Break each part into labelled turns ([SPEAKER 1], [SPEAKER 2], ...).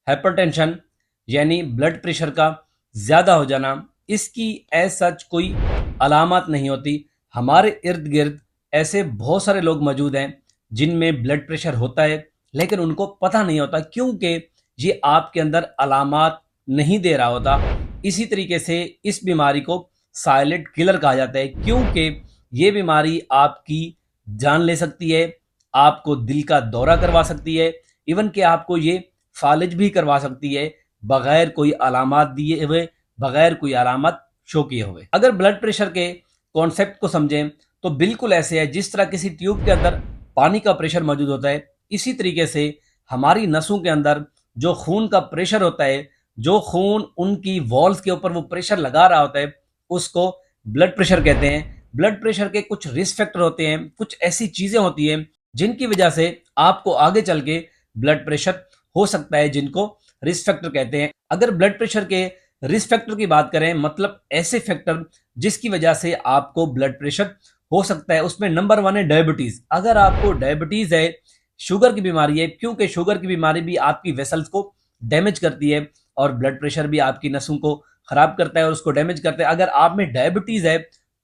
[SPEAKER 1] Hypertension यानी blood pressure का ज़्यादा हो जाना, इसकी एज सच कोई अलामत नहीं होती। हमारे इर्द गिर्द ऐसे बहुत सारे लोग मौजूद हैं जिनमें ब्लड प्रेशर होता है, लेकिन उनको पता नहीं होता क्योंकि ये आपके अंदर अलामत नहीं दे रहा होता। इसी तरीके से इस बीमारी को साइलेंट किलर कहा जाता है, क्योंकि ये बीमारी आपकी जान ले सकती है, आपको दिल का दौरा करवा सकती है, इवन कि आपको ये फालिज भी करवा सकती है बगैर कोई अलामत दिए हुए, बगैर कोई अलामत शो किए हुए। अगर ब्लड प्रेशर के कॉन्सेप्ट को समझें तो बिल्कुल ऐसे है जिस तरह किसी ट्यूब के अंदर पानी का प्रेशर मौजूद होता है, इसी तरीके से हमारी नसों के अंदर जो खून का प्रेशर होता है, जो खून उनकी वॉल्स के ऊपर वो प्रेशर लगा रहा होता है, उसको ब्लड प्रेशर कहते हैं। ब्लड प्रेशर के कुछ रिस्क फैक्टर होते हैं, कुछ ऐसी चीजें होती हैं जिनकी वजह से आपको आगे चल के ब्लड प्रेशर हो सकता है, जिनको रिस्क फैक्टर कहते हैं। अगर ब्लड प्रेशर के रिस्क फैक्टर की बात करें, मतलब ऐसे फैक्टर जिसकी वजह से आपको ब्लड प्रेशर हो सकता है, उसमें नंबर 1 है डायबिटीज। अगर आपको डायबिटीज है, शुगर की बीमारी है, क्योंकि शुगर की बीमारी भी आपकी वेसल्स को डैमेज करती है और ब्लड प्रेशर भी आपकी नसों को खराब करता है और उसको डैमेज करता है। अगर आप में डायबिटीज है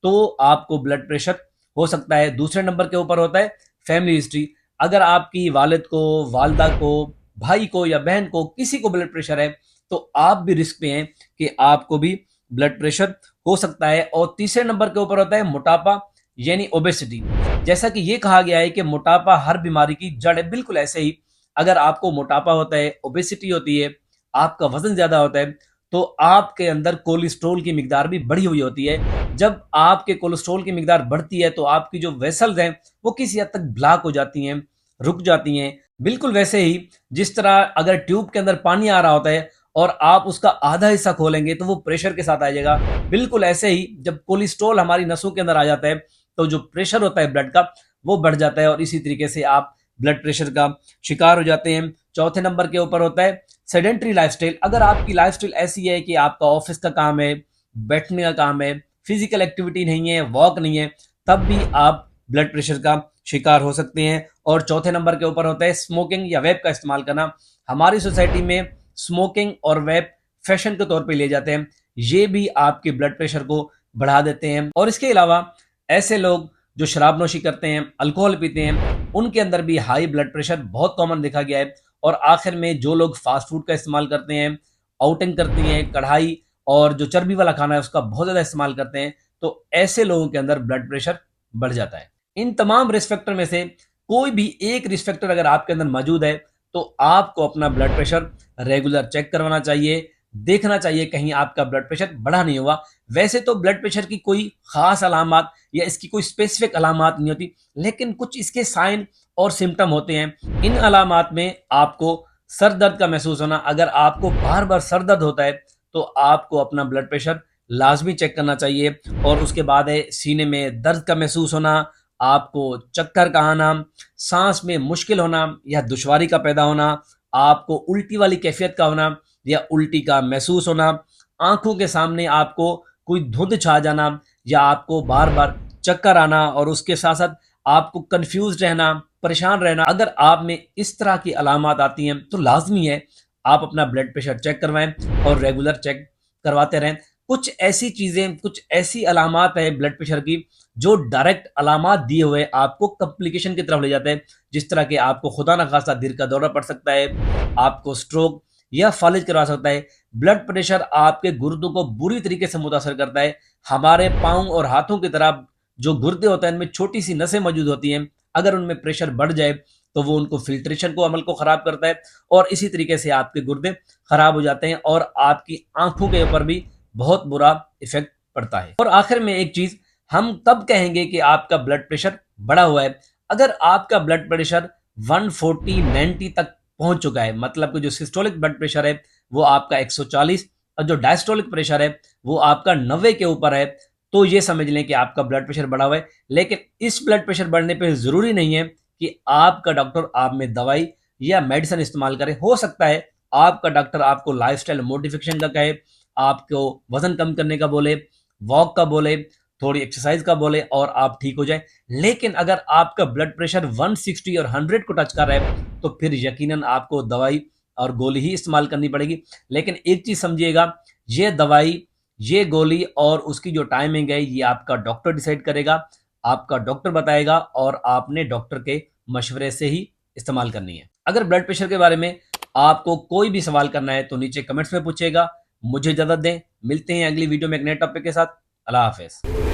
[SPEAKER 1] तो आपको ब्लड प्रेशर हो सकता है। दूसरे नंबर के ऊपर होता है फैमिली हिस्ट्री। अगर आपकी वालिद को, वालदा को, भाई को या बहन को किसी को ब्लड प्रेशर है तो आप भी रिस्क पे हैं कि आपको भी ब्लड प्रेशर हो सकता है। और तीसरे नंबर के ऊपर होता है मोटापा यानी ओबेसिटी। जैसा कि ये कहा गया है कि मोटापा हर बीमारी की जड़ है, बिल्कुल ऐसे ही अगर आपको मोटापा होता है, ओबेसिटी होती है, आपका वजन ज्यादा होता है, तो आपके अंदर कोलेस्ट्रॉल की मिकदार भी बढ़ी हुई होती है। जब आपके कोलेस्ट्रॉल की मिकदार बढ़ती है तो आपकी जो वेसल्स हैं वो किसी हद तक ब्लॉक हो जाती हैं, रुक जाती हैं। बिल्कुल वैसे ही जिस तरह अगर ट्यूब के अंदर पानी आ रहा होता है और आप उसका आधा हिस्सा खोलेंगे तो वो प्रेशर के साथ आ जाएगा, बिल्कुल ऐसे ही जब कोलेस्ट्रॉल हमारी नसों के अंदर आ जाता है तो जो प्रेशर होता है ब्लड का वो बढ़ जाता है और इसी तरीके से आप ब्लड प्रेशर का शिकार हो जाते हैं। चौथे नंबर के ऊपर होता है सेडेंटरी लाइफस्टाइल। अगर आपकी लाइफस्टाइल ऐसी है कि आपका ऑफिस का काम है, बैठने का काम है, फिजिकल एक्टिविटी नहीं है, वॉक नहीं है, तब भी आप ब्लड प्रेशर का शिकार हो सकते हैं। और चौथे नंबर के ऊपर होता है स्मोकिंग या वेप का इस्तेमाल करना। हमारी सोसाइटी में स्मोकिंग और वेप फैशन के तौर पे लिए जाते हैं, ये भी आपके ब्लड प्रेशर को बढ़ा देते हैं। और इसके अलावा ऐसे लोग जो शराब नोशी करते हैं, अल्कोहल पीते हैं, उनके अंदर भी हाई ब्लड प्रेशर बहुत कॉमन देखा गया है। और आखिर में जो लोग फास्ट फूड का इस्तेमाल करते हैं, आउटिंग करते हैं, कढ़ाई और जो चर्बी वाला खाना है उसका बहुत ज़्यादा इस्तेमाल करते हैं, तो ऐसे लोगों के अंदर ब्लड प्रेशर बढ़ जाता है। इन तमाम रिस्क फैक्टर में से कोई भी एक रिस्क फैक्टर अगर आपके अंदर मौजूद है तो आपको अपना ब्लड प्रेशर रेगुलर चेक करवाना चाहिए, देखना चाहिए कहीं आपका ब्लड प्रेशर बढ़ा नहीं हुआ। वैसे तो ब्लड प्रेशर की कोई खास अलामत या इसकी कोई स्पेसिफिक अलामत नहीं होती, लेकिन कुछ इसके साइन और सिम्टम होते हैं। इन अलामत में आपको सर दर्द का महसूस होना। अगर आपको बार बार सर दर्द होता है तो आपको अपना ब्लड प्रेशर लाजमी चेक करना चाहिए। और उसके बाद है सीने में दर्द का महसूस होना, आपको चक्कर का आना, सांस में मुश्किल होना या दुश्वारी का पैदा होना, आपको उल्टी वाली कैफियत का होना या उल्टी का महसूस होना, आंखों के सामने आपको कोई धुंध छा जाना या आपको बार बार चक्कर आना और उसके साथ साथ आपको कंफ्यूज रहना, परेशान रहना। अगर आप में इस तरह की अलामत आती हैं तो लाजमी है आप अपना ब्लड प्रेशर चेक करवाएं और रेगुलर चेक करवाते रहें। कुछ ऐसी चीजें, कुछ ऐसी अलामत है ब्लड प्रेशर की जो डायरेक्ट अलामत दिए हुए आपको कॉम्प्लिकेशन की तरफ ले जाते हैं, जिस तरह के आपको खुदा न खास्ता दिल का दौरा पड़ सकता है, आपको स्ट्रोक या फालिज करवा सकता है। ब्लड प्रेशर आपके गुर्दों को बुरी तरीके से मुतासर करता है। हमारे पाँव और हाथों की तरह जो गुर्दे होते हैं इनमें छोटी सी नसें मौजूद होती हैं, अगर उनमें प्रेशर बढ़ जाए तो वो उनको फिल्ट्रेशन को अमल को खराब करता है और इसी तरीके से आपके गुर्दे खराब हो जाते हैं और आपकी आंखों के ऊपर भी बहुत बुरा इफेक्ट पड़ता है। और आखिर में एक चीज हम तब कहेंगे कि आपका ब्लड प्रेशर बढ़ा हुआ है अगर आपका ब्लड प्रेशर 140/90 तक पहुंच चुका है, मतलब कि जो सिस्टोलिक ब्लड प्रेशर है वो आपका 140 और जो डायस्टोलिक प्रेशर है वो आपका 90 के ऊपर है, तो ये समझ लें कि आपका ब्लड प्रेशर बढ़ा हुआ है। लेकिन इस ब्लड प्रेशर बढ़ने पे जरूरी नहीं है कि आपका डॉक्टर आप में दवाई या मेडिसिन इस्तेमाल करे। हो सकता है आपका डॉक्टर आपको लाइफस्टाइल मॉडिफिकेशन का कहे, आपको वजन कम करने का बोले, वॉक का बोले, थोड़ी एक्सरसाइज का बोले और आप ठीक हो जाए। लेकिन अगर आपका ब्लड प्रेशर 160 और 100 को टच कर रहा है तो फिर यकीनन आपको दवाई और गोली ही इस्तेमाल करनी पड़ेगी। लेकिन एक चीज़ समझिएगा, ये दवाई, ये गोली और उसकी जो टाइमिंग है, ये आपका डॉक्टर डिसाइड करेगा, आपका डॉक्टर बताएगा और आपने डॉक्टर के मशवरे से ही इस्तेमाल करनी है। अगर ब्लड प्रेशर के बारे में आपको कोई भी सवाल करना है तो नीचे कमेंट्स में पूछिएगा। मुझे इजाज़त दें, मिलते हैं अगली वीडियो में एक नए टॉपिक के साथ। अल्लाह हाफ़िज़।